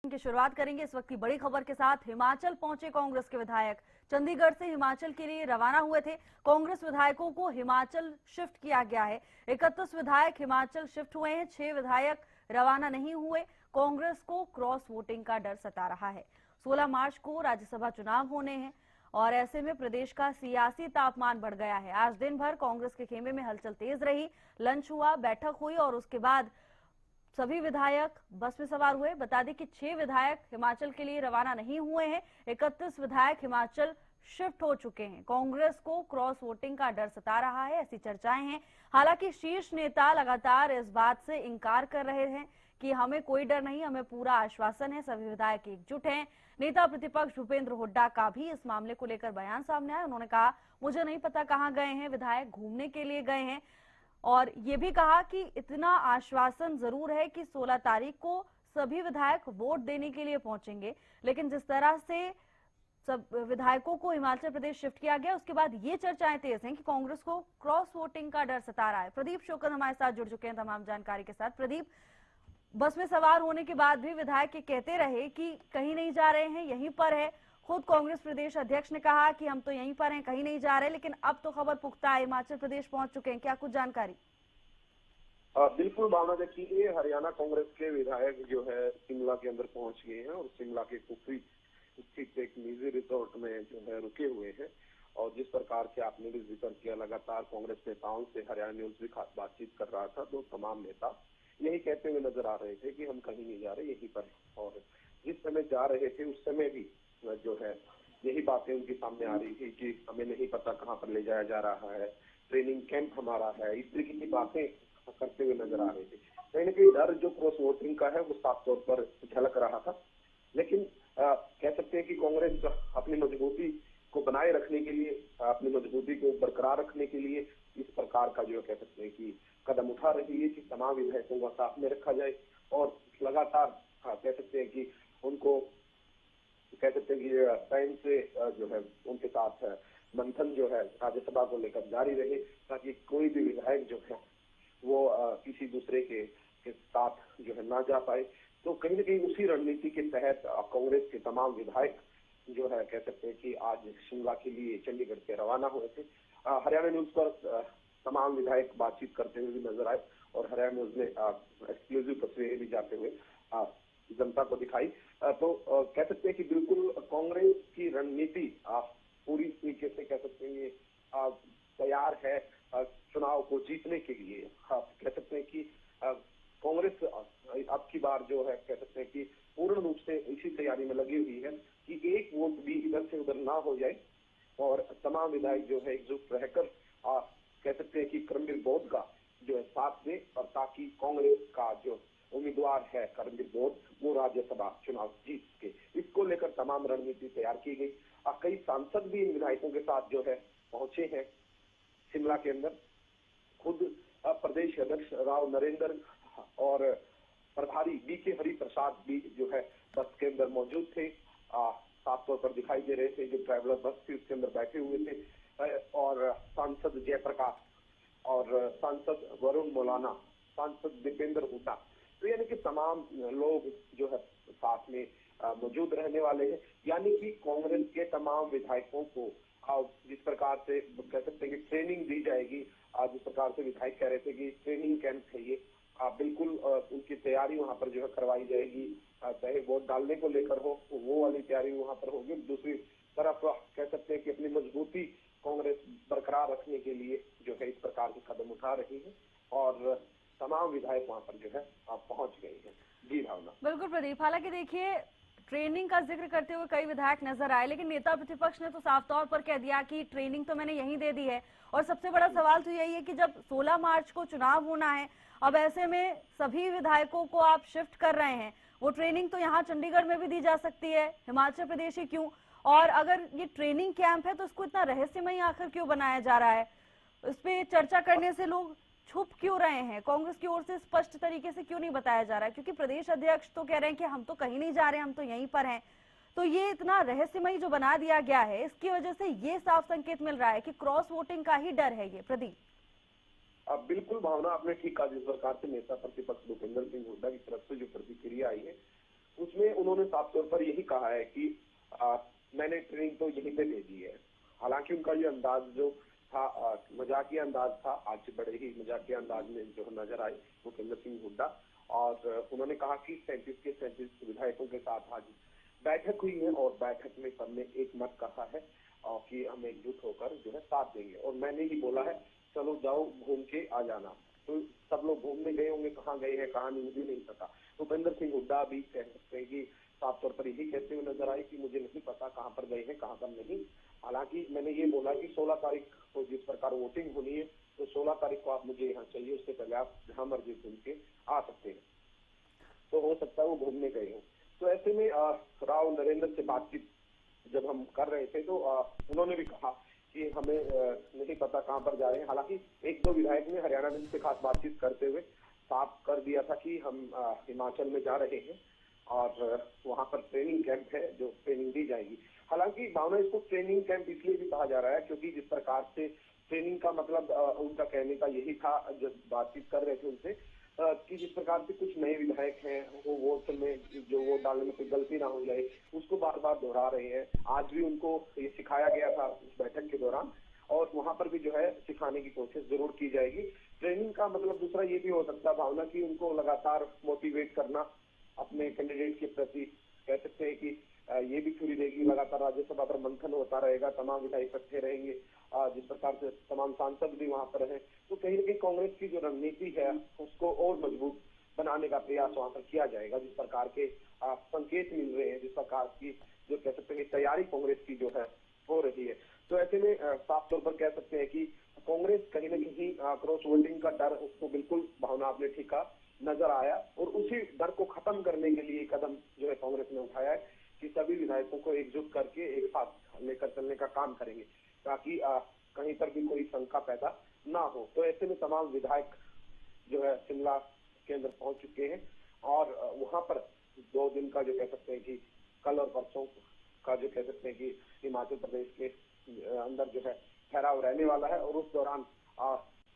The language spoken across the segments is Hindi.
की शुरुआत करेंगे इस वक्त की बड़ी खबर के साथ। हिमाचल पहुंचे कांग्रेस के विधायक। चंडीगढ़ से हिमाचल के लिए रवाना हुए थे। कांग्रेस विधायकों को हिमाचल शिफ्ट किया गया है। 31 विधायक हिमाचल शिफ्ट हुए हैं, 6 विधायक रवाना नहीं हुए। कांग्रेस को क्रॉस वोटिंग का डर सता रहा है। 16 मार्च को राज्यसभा चुनाव होने हैं और ऐसे में प्रदेश का सियासी तापमान बढ़ गया है। आज दिन भर कांग्रेस के खेमे में हलचल तेज रही। लंच हुआ, बैठक हुई और उसके बाद सभी विधायक बस में सवार हुए। बता दें कि 6 विधायक हिमाचल के लिए रवाना नहीं हुए हैं। 31 विधायक हिमाचल शिफ्ट हो चुके हैं। कांग्रेस को क्रॉस वोटिंग का डर सता रहा है, ऐसी चर्चाएं हैं। हालांकि शीर्ष नेता लगातार इस बात से इनकार कर रहे हैं कि हमें कोई डर नहीं, हमें पूरा आश्वासन है, सभी विधायक एकजुट हैं। नेता प्रतिपक्ष भूपेंद्र हुड्डा का भी इस मामले को लेकर बयान सामने आया। उन्होंने कहा, मुझे नहीं पता कहां गए हैं विधायक, घूमने के लिए गए हैं। और ये भी कहा कि इतना आश्वासन जरूर है कि 16 तारीख को सभी विधायक वोट देने के लिए पहुंचेंगे, लेकिन जिस तरह से सब विधायकों को हिमाचल प्रदेश शिफ्ट किया गया उसके बाद ये चर्चाएं तेज हैं कि कांग्रेस को क्रॉस वोटिंग का डर सता रहा है। प्रदीप शोकत हमारे साथ जुड़ चुके हैं तमाम जानकारी के साथ। प्रदीप, बस में सवार होने के बाद भी विधायक ये कहते रहे कि कहीं नहीं जा रहे हैं, यहीं पर है। खुद कांग्रेस प्रदेश अध्यक्ष ने कहा कि हम तो यहीं पर हैं, कहीं नहीं जा रहे, लेकिन अब तो खबर पुख्ता है, हिमाचल प्रदेश पहुंच चुके हैं। क्या कुछ जानकारी? बिल्कुल भावना, देखिए हरियाणा कांग्रेस के विधायक जो है शिमला के अंदर पहुंच गए हैं और शिमला के कुफरी स्थित एक निजी रिसोर्ट में जो है रुके हुए हैं। और जिस प्रकार से आपने भी जिक्र किया, लगातार कांग्रेस नेताओं से हरियाणा न्यूज भी खास बातचीत कर रहा था, तो तमाम नेता यही कहते हुए नजर आ रहे थे कि हम कहीं नहीं जा रहे, यहीं पर हैं। और जिस समय जा रहे थे उस समय भी जो है यही बातें उनके सामने आ रही थी कि हमें नहीं पता कहाँ पर ले जाया जा रहा है, ट्रेनिंग कैंप हमारा है, इस तरीके की बातें करते हुए नजर आ रहे थे। कहीं ना कहीं डर जो क्रॉस वोटिंग का है वो साफ तौर पर झलक रहा था। लेकिन कह सकते हैं कि कांग्रेस अपनी मजबूती को बनाए रखने के लिए, अपनी मजबूती को बरकरार रखने के लिए इस प्रकार का जो कह सकते हैं कि कदम उठा रही है कि तमाम विधायकों को साथ में रखा जाए और लगातार कह सकते हैं कि उनको कह सकते हैं कि टाइम से जो है उनके साथ मंथन जो है राज्यसभा को लेकर जारी रहे, ताकि कोई भी विधायक जो है वो किसी दूसरे के साथ जो है ना जा पाए। तो कहीं ना कहीं उसी रणनीति के तहत कांग्रेस के तमाम विधायक जो है कह सकते हैं कि आज शिमला के लिए चंडीगढ़ से रवाना हुए थे। हरियाणा न्यूज पर तमाम विधायक बातचीत करते हुए भी नजर आए और हरियाणा न्यूज ने एक्सक्लूसिव तस्वीरें भी जाते हुए जनता को दिखाई। तो कह सकते हैं कि बिल्कुल कांग्रेस की रणनीति पूरी तरीके से कह सकते हैं ये तैयार है चुनाव को जीतने के लिए। कह सकते हैं कि कांग्रेस अब की बार जो है कह सकते हैं कि पूर्ण रूप से इसी तैयारी में लगी हुई है कि एक वोट भी इधर से उधर ना हो जाए और तमाम विधायक जो है एकजुट रहकर कह सकते हैं कि करमबीर बौद्ध का जो है साथ दे, और ताकि कांग्रेस का जो उम्मीदवार है करमबीर बौद्ध वो राज्यसभा चुनाव जीत के। इसको लेकर तमाम रणनीति तैयार की गई। कई सांसद भी इन विधायकों के साथ जो है पहुंचे हैं शिमला के अंदर। खुद प्रदेश अध्यक्ष राव नरेंद्र और प्रभारी बीके हरि प्रसाद भी जो है बस के अंदर मौजूद थे, साफ तौर पर दिखाई दे रहे थे। जो ट्रैवलर बस थी उसके अंदर बैठे हुए थे और सांसद जयप्रकाश और सांसद वरुण मौलाना, सांसद दीपेंद्र हुड्डा, तो यानी कि तमाम लोग जो है साथ में मौजूद रहने वाले हैं। यानी कि कांग्रेस के तमाम विधायकों को जिस प्रकार से कह सकते हैं कि ट्रेनिंग दी जाएगी, जिस प्रकार से विधायक कह रहे थे कि ट्रेनिंग कैंप है ये, बिल्कुल उनकी तैयारी वहां पर जो है करवाई जाएगी। चाहे वोट डालने को लेकर हो वो वाली तैयारी वहां पर होगी। दूसरी तरफ कह सकते हैं कि अपनी मजबूती कांग्रेस बरकरार रखने के लिए जो है इस प्रकार के कदम उठा रही है और तमाम विधायक वहां पर जो है पहुंच गए हैं। जी भावना। बिल्कुल प्रदीप, हालांकि देखिए ट्रेनिंग का जिक्र करते हुए कई विधायक नजर आए, लेकिन नेता प्रतिपक्ष ने तो साफ तौर पर कह दिया कि ट्रेनिंग तो मैंने यहीं दे दी है। और सबसे बड़ा सवाल तो यही है कि जब 16 मार्च को चुनाव होना है, अब ऐसे में सभी विधायकों को आप शिफ्ट कर रहे हैं, वो ट्रेनिंग तो यहाँ चंडीगढ़ में भी दी जा सकती है, हिमाचल प्रदेश ही क्यों? और अगर ये ट्रेनिंग कैंप है तो इसको इतना रहस्यमय आखिर क्यों बनाया जा रहा है? इस पे चर्चा करने से लोग छुप क्यों रहे हैं? कांग्रेस की ओर से स्पष्ट तरीके से क्यों नहीं बताया जा रहा है? क्योंकि प्रदेश अध्यक्ष तो कह रहे हैं कि हम तो कहीं नहीं जा रहे, हम तो यहीं पर हैं। तो ये इतना रहस्यमय जो बना दिया गया है, इसकी वजह से ये साफ संकेत मिल रहा है कि क्रॉस वोटिंग का ही डर है ये। प्रदीप, बिल्कुल भावना, आपने ठीक कहा। जिस प्रकार से नेता प्रतिपक्ष भूपेंद्र सिंह हुड्डा की तरफ से जो प्रतिक्रिया आई है उसमें उन्होंने साफ तौर पर यही कहा है कि मैंने ट्रेनिंग तो यहीं पे दे दी है। हालांकि उनका ये अंदाज जो था मजाकिया अंदाज था, आज बड़े ही मजाकिया अंदाज में जो नजर आए भूपेंद्र सिंह हुड्डा। और उन्होंने कहा कि 37 के 37 विधायकों के साथ आज बैठक हुई है और बैठक में सबने एक मत कहा है कि हम एकजुट होकर जो है साथ देंगे। और मैंने ही बोला है चलो जाओ घूम के आ जाना। तो सब लोग घूमने गए होंगे, कहाँ गए हैं कहाँ नहीं मुझे नहीं पता। भूपेंद्र सिंह हुड्डा भी कह सकते हैं कि साफ तौर पर यही कहते हुए नजर आए कि मुझे नहीं पता कहाँ पर गए हैं कहाँ पर नहीं। हालांकि मैंने ये बोला कि 16 तारीख को जिस प्रकार वोटिंग होनी है तो 16 तारीख को आप मुझे यहाँ चाहिए, उससे पहले आप जहाँ मर्जी घूम के आ सकते हैं। तो हो सकता है वो घूमने गए हो। तो ऐसे में राव नरेंद्र से बातचीत जब हम कर रहे थे तो उन्होंने भी कहा कि हमें नहीं पता कहाँ पर जा रहे हैं। हालांकि एक दो विधायक ने हरियाणा न्यूज से खास बातचीत करते हुए साफ कर दिया था कि हम हिमाचल में जा रहे हैं और वहां पर ट्रेनिंग कैंप है जो ट्रेनिंग दी जाएगी। हालांकि भावना इसको ट्रेनिंग कैंप इसलिए भी कहा जा रहा है क्योंकि जिस प्रकार से ट्रेनिंग का मतलब उनका कहने का यही था जब बातचीत कर रहे थे उनसे कि जिस प्रकार से कुछ नए विधायक हैं वो वोट में जो वोट डालने में कोई गलती ना हो जाए उसको बार बार दोहरा रहे हैं। आज भी उनको ये सिखाया गया था उस बैठक के दौरान और वहां पर भी जो है सिखाने की कोशिश जरूर की जाएगी। ट्रेनिंग का मतलब दूसरा ये भी हो सकता है भावना की उनको लगातार मोटिवेट करना अपने कैंडिडेट के प्रति। कह सकते हैं कि ये भी छुरी देगी, लगातार राज्यसभा पर मंथन होता रहेगा, तमाम विधायक इकट्ठे रहेंगे, जिस प्रकार से तमाम सांसद भी वहां पर हैं। तो कहीं ना कहीं कांग्रेस की जो रणनीति है उसको और मजबूत बनाने का प्रयास वहां पर किया जाएगा। जिस प्रकार के संकेत मिल रहे हैं, जिस प्रकार की जो कह सकते हैं तैयारी कांग्रेस की जो है हो रही है। तो ऐसे में साफ तौर पर कह सकते हैं कि कांग्रेस कहीं ना कहीं क्रॉस वोटिंग का डर उसको बिल्कुल भावना आपने ठीक कहा नजर आया और उसी डर को खत्म करने के लिए कदम जो है कांग्रेस ने उठाया है कि सभी विधायकों को एकजुट करके एक साथ लेकर चलने का काम करेंगे ताकि कहीं पर भी कोई शंका पैदा ना हो। तो ऐसे में तमाम विधायक जो है शिमला के अंदर पहुंच चुके हैं और वहां पर 2 दिन का जो कह सकते हैं कि कल और परसों का जो कह सकते हैं कि हिमाचल प्रदेश के अंदर जो है ठहराव रहने वाला है और उस दौरान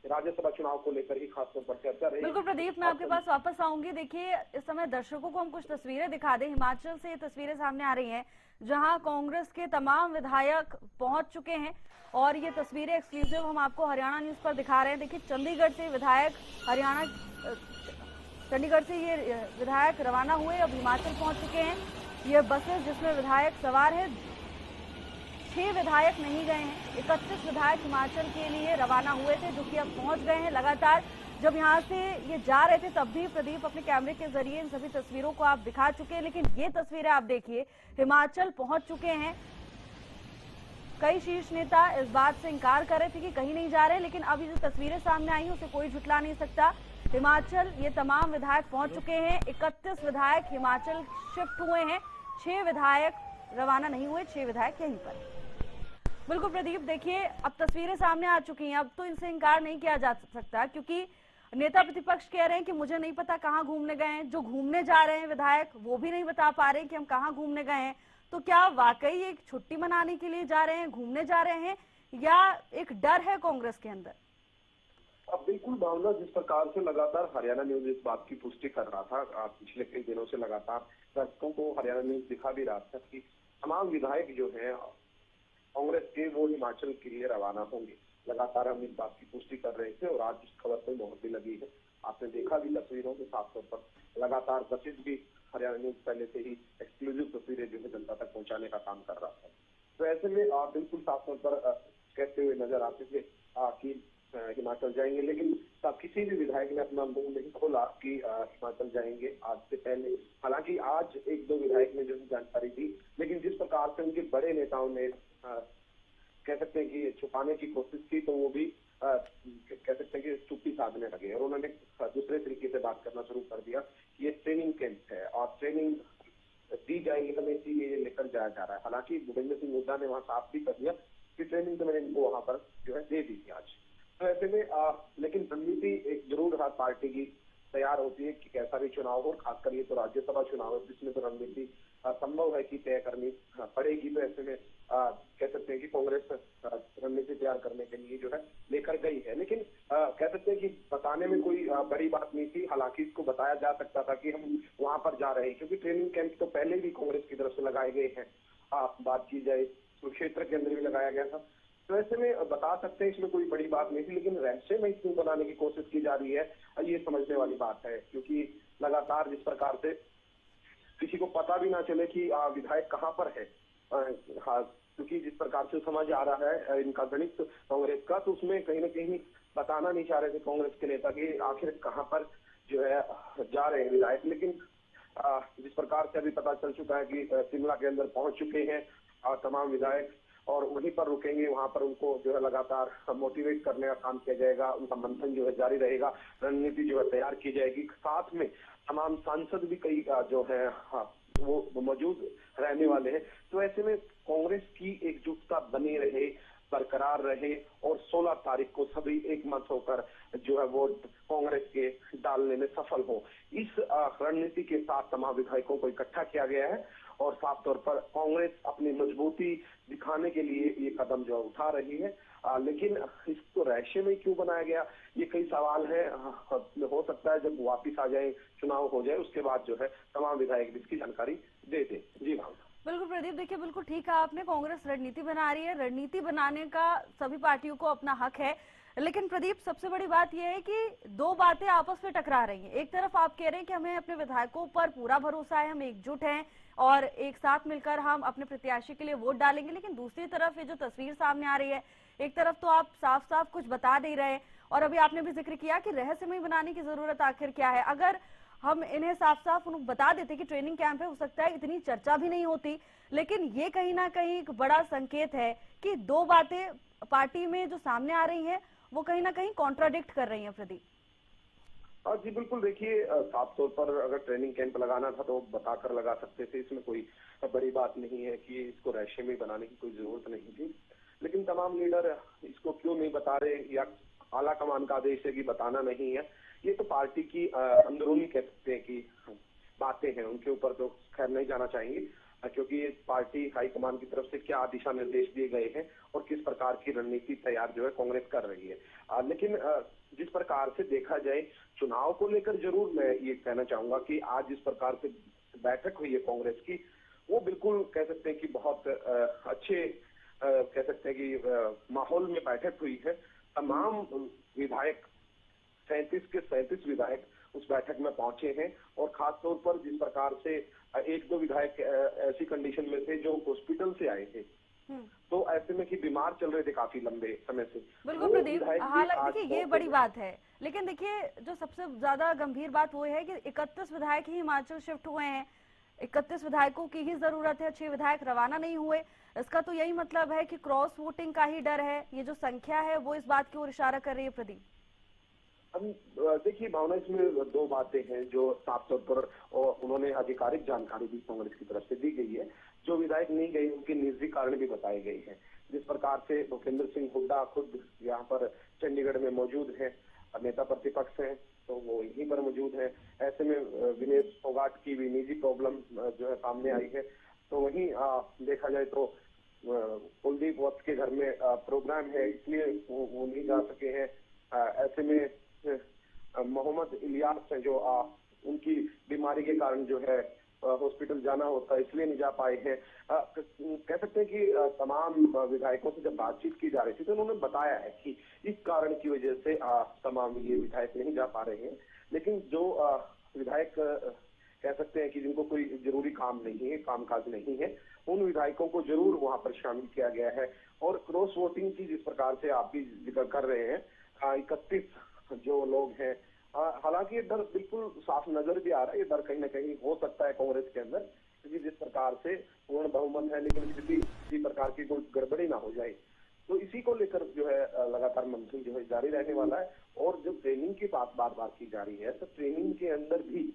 राज्यसभा चुनाव को लेकर ही खासतौर पर चर्चा रही। बिल्कुल प्रदीप, मैं आपके पास वापस आऊंगी। देखिए इस समय दर्शकों को हम कुछ तस्वीरें दिखा दें। हिमाचल से ये तस्वीरें सामने आ रही हैं जहां कांग्रेस के तमाम विधायक पहुंच चुके हैं और ये तस्वीरें एक्सक्लूसिव हम आपको हरियाणा न्यूज पर दिखा रहे हैं। देखिए चंडीगढ़ से विधायक चंडीगढ़ से ये विधायक रवाना हुए, अब हिमाचल पहुंच चुके हैं। ये बसेस जिसमें विधायक सवार है, 6 विधायक नहीं गए हैं, 31 विधायक हिमाचल के लिए रवाना हुए थे जो कि अब पहुंच गए हैं। लगातार जब यहाँ से ये जा रहे थे तब भी प्रदीप अपने कैमरे के जरिए इन सभी तस्वीरों को आप दिखा चुके हैं, लेकिन ये तस्वीरें आप देखिए हिमाचल पहुंच चुके हैं। कई शीर्ष नेता इस बात से इंकार कर रहे थे कि कहीं नहीं जा रहे, लेकिन अब ये जो तस्वीरें सामने आई उसे कोई झुटला नहीं सकता। हिमाचल ये तमाम विधायक पहुंच चुके हैं, 31 विधायक हिमाचल शिफ्ट हुए हैं, 6 विधायक रवाना नहीं हुए, 6 विधायक यहीं पर। बिल्कुल प्रदीप, देखिए अब तस्वीरें सामने आ चुकी हैं, अब तो इनसे इंकार नहीं किया जा सकता क्योंकि नेता प्रतिपक्ष कह रहे हैं कि मुझे नहीं पता कहाँ घूमने गए हैं। जो घूमने जा रहे हैं विधायक वो भी नहीं बता पा रहे हैं कि हम कहाँ घूमने गए हैं। तो क्या वाकई एक छुट्टी मनाने के लिए जा रहे हैं, घूमने जा रहे हैं, या एक डर है कांग्रेस के अंदर? अब बिल्कुल भावना जिस प्रकार से लगातार हरियाणा न्यूज इस बात की पुष्टि कर रहा था, पिछले कई दिनों से लगातार दर्शकों को हरियाणा न्यूज दिखा भी रहा था कि तमाम विधायक जो है कांग्रेस के वो हिमाचल के लिए रवाना होंगे। लगातार हम इस बात की पुष्टि कर रहे थे और आज इस खबर पर मोहर भी लगी है। आपने देखा भी तस्वीरों के साफ तौर पर लगातार बसेज भी हरियाणा न्यूज पहले से ही एक्सक्लूसिव तस्वीरें जो है जनता तक पहुंचाने का काम कर रहा था। तो ऐसे में बिल्कुल साफ तौर पर कहते हुए नजर आते थे कि हिमाचल जाएंगे, लेकिन तब किसी भी विधायक ने अपना मुंह नहीं खोला कि हिमाचल जाएंगे आज से पहले। हालांकि आज 1-2 विधायक ने जो जानकारी दी, लेकिन जिस प्रकार से उनके बड़े नेताओं ने कह सकते हैं कि छुपाने की कोशिश की तो वो भी कह सकते हैं कि चुप्पी साधने लगे और उन्होंने दूसरे तरीके से बात करना शुरू कर दिया कि ये ट्रेनिंग कैंप है और ट्रेनिंग दी जाएगी, हमें इसीलिए लेकर जाया जा रहा है। हालांकि भूपेंद्र सिंह हुड्डा ने वहां साफ भी कर दिया कि ट्रेनिंग तो मैंने इनको वहां पर जो है दे दी थी आज। तो ऐसे में लेकिन रणनीति एक जरूर रहा पार्टी की तैयार होती है कि कैसा भी चुनाव हो, खासकर ये तो राज्यसभा चुनाव है जिसमें तो रणनीति संभव है कि तय करनी पड़ेगी। तो ऐसे में कह सकते हैं कि कांग्रेस रणनीति तैयार करने के लिए जो है लेकर गई है, लेकिन कह सकते हैं कि बताने में कोई बड़ी बात नहीं थी। हालांकि इसको बताया जा सकता था कि हम वहां पर जा रहे हैं, क्योंकि ट्रेनिंग कैंप तो पहले भी कांग्रेस की तरफ से लगाए गए हैं। बात की जाए कुरुक्षेत्र के अंदर भी लगाया गया था, तो ऐसे में बता सकते हैं इसमें कोई बड़ी बात नहीं थी। लेकिन रहस्यमय क्यों बनाने की कोशिश की जा रही है, ये समझने वाली बात है, क्योंकि लगातार जिस प्रकार से किसी को पता भी ना चले कि विधायक कहाँ पर है, क्योंकि जिस प्रकार से समझ आ रहा है इनका गणित कांग्रेस का, तो उसमें कहीं ना कहीं बताना नहीं चाह रहे थे कांग्रेस के नेता कि आखिर कहाँ पर जो है जा रहे हैं विधायक। लेकिन जिस प्रकार से अभी पता चल चुका है कि शिमला के अंदर पहुंच चुके हैं तमाम विधायक, और वहीं पर रुकेंगे, वहां पर उनको जो है लगातार मोटिवेट करने का काम किया जाएगा, उनका मंथन जो है जारी रहेगा, रणनीति जो है तैयार की जाएगी। साथ में तमाम सांसद भी कई जो है वो मौजूद रहने वाले हैं। तो ऐसे में कांग्रेस की एकजुटता बनी रहे, बरकरार रहे, और 16 तारीख को सभी एकमत होकर जो है वोट कांग्रेस के डालने में सफल हो, इस रणनीति के साथ तमाम विधायकों को इकट्ठा किया गया है। और साफ तौर पर कांग्रेस अपनी मजबूती दिखाने के लिए ये कदम जो उठा रही है। लेकिन इसको रहस्य में क्यों बनाया गया, ये कई सवाल है। हो सकता है जब वापिस आ जाए, चुनाव हो जाए, उसके बाद जो है तमाम विधायक इसकी जानकारी दे दे। जी हाँ, बिल्कुल प्रदीप, देखिए बिल्कुल ठीक कहा आपने, कांग्रेस रणनीति बना रही है, रणनीति बनाने का सभी पार्टियों को अपना हक है। लेकिन प्रदीप, सबसे बड़ी बात यह है कि दो बातें आपस में टकरा रही हैं। एक तरफ आप कह रहे हैं कि हमें अपने विधायकों पर पूरा भरोसा है, हम एकजुट हैं और एक साथ मिलकर हम अपने प्रत्याशी के लिए वोट डालेंगे, लेकिन दूसरी तरफ ये जो तस्वीर सामने आ रही है, एक तरफ तो आप साफ साफ कुछ बता नहीं रहे, और अभी आपने भी जिक्र किया कि रहस्यमय बनाने की जरूरत आखिर क्या है। अगर हम इन्हें साफ साफ उनको बता देते कि ट्रेनिंग कैंप है, हो सकता है इतनी चर्चा भी नहीं होती। लेकिन ये कहीं ना कहीं एक बड़ा संकेत है कि दो बातें पार्टी में जो सामने आ रही हैं वो कहीं ना कहीं कॉन्ट्राडिक्ट कर रही हैं। प्रदीप जी बिल्कुल, देखिए साफ तौर पर अगर ट्रेनिंग कैंप लगाना था तो बताकर लगा सकते थे, इसमें कोई बड़ी बात नहीं है कि इसको रहस्यमय बनाने की कोई जरूरत नहीं थी। लेकिन तमाम लीडर इसको क्यों नहीं बता रहे, या आला कमान का आदेश है कि बताना नहीं है, ये तो पार्टी की अंदरूनी कह सकते हैं कि बातें हैं, उनके ऊपर तो खैर नहीं जाना चाहिए, क्योंकि ये पार्टी हाईकमान की तरफ से क्या दिशा निर्देश दिए गए हैं और किस प्रकार की रणनीति तैयार जो है कांग्रेस कर रही है। लेकिन जिस प्रकार से देखा जाए चुनाव को लेकर, जरूर मैं ये कहना चाहूंगा कि आज जिस प्रकार से बैठक हुई है कांग्रेस की, वो बिल्कुल कह सकते हैं कि बहुत अच्छे कह सकते हैं कि माहौल में बैठक हुई है। तमाम विधायक 37 के 37 विधायक उस बैठक में पहुंचे हैं, और खास तौर पर जिस प्रकार से एक दो विधायक ऐसी कंडीशन में थे जो हॉस्पिटल से आए थे, तो ऐसे में कि बीमार चल रहे थे काफी लंबे समय से। बिल्कुल प्रदीप, हालांकि देखिए ये बड़ी बात है, लेकिन देखिए जो सबसे ज्यादा गंभीर बात वो है कि 31 विधायक ही हिमाचल शिफ्ट हुए हैं, 31 विधायकों की ही जरूरत है, 6 विधायक रवाना नहीं हुए। इसका तो यही मतलब है कि क्रॉस वोटिंग का ही डर है, ये जो संख्या है वो इस बात की ओर इशारा कर रही है। प्रदीप अब देखिए भावना, इसमें दो बातें हैं जो साफ तौर पर उन्होंने आधिकारिक जानकारी भी कांग्रेस की तरफ से दी गई है। जो विधायक नहीं गए उनके निजी कारण भी बताए गए हैं। जिस प्रकार से भूपेंद्र सिंह हुड्डा खुद यहाँ पर चंडीगढ़ में मौजूद है, नेता प्रतिपक्ष है, तो वो यहीं पर मौजूद है। ऐसे में विनेश फोगाट की भी निजी प्रॉब्लम जो है सामने आई है, तो वहीं देखा जाए तो कुलदीप वत्स के घर में प्रोग्राम है, इसलिए वो नहीं जा सके हैं। ऐसे में मोहम्मद इलियास है जो उनकी बीमारी के कारण जो है हॉस्पिटल जाना होता है, इसलिए नहीं जा पाए हैं। कह सकते हैं कि तमाम विधायकों से जब बातचीत की जा रही थी तो उन्होंने बताया है कि इस कारण की वजह से तमाम ये विधायक नहीं जा पा रहे हैं। लेकिन जो विधायक कह सकते हैं कि जिनको कोई जरूरी काम नहीं है, कामकाज नहीं है, उन विधायकों को जरूर वहां पर शामिल किया गया है। और क्रॉस वोटिंग की जिस प्रकार से आप भी जिक्र कर रहे हैं, 31 जो लोग हैं, हालांकि ये डर बिल्कुल साफ नजर भी आ रहा है। ये डर कहीं ना कहीं हो सकता है कांग्रेस के अंदर, क्योंकि जिस प्रकार से पूर्ण बहुमत है, लेकिन किसी प्रकार की कोई गड़बड़ी ना हो जाए, तो इसी को लेकर जो है लगातार मंथन जो है जारी रहने वाला है। और जो ट्रेनिंग की बात बार बार की जा रही है, तो ट्रेनिंग के अंदर भी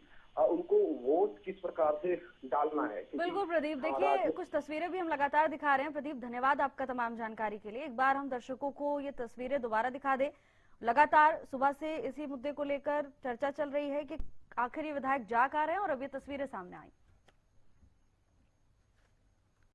उनको वोट किस प्रकार से डालना है। बिल्कुल प्रदीप, देखिए कुछ तस्वीरें भी हम लगातार दिखा रहे हैं। प्रदीप, धन्यवाद आपका तमाम जानकारी के लिए। एक बार हम दर्शकों को ये तस्वीरें दोबारा दिखा दें। लगातार सुबह से इसी मुद्दे को लेकर चर्चा चल रही है कि आखिर ये विधायक जा कहाँ रहे हैं और अब ये तस्वीरें सामने आई।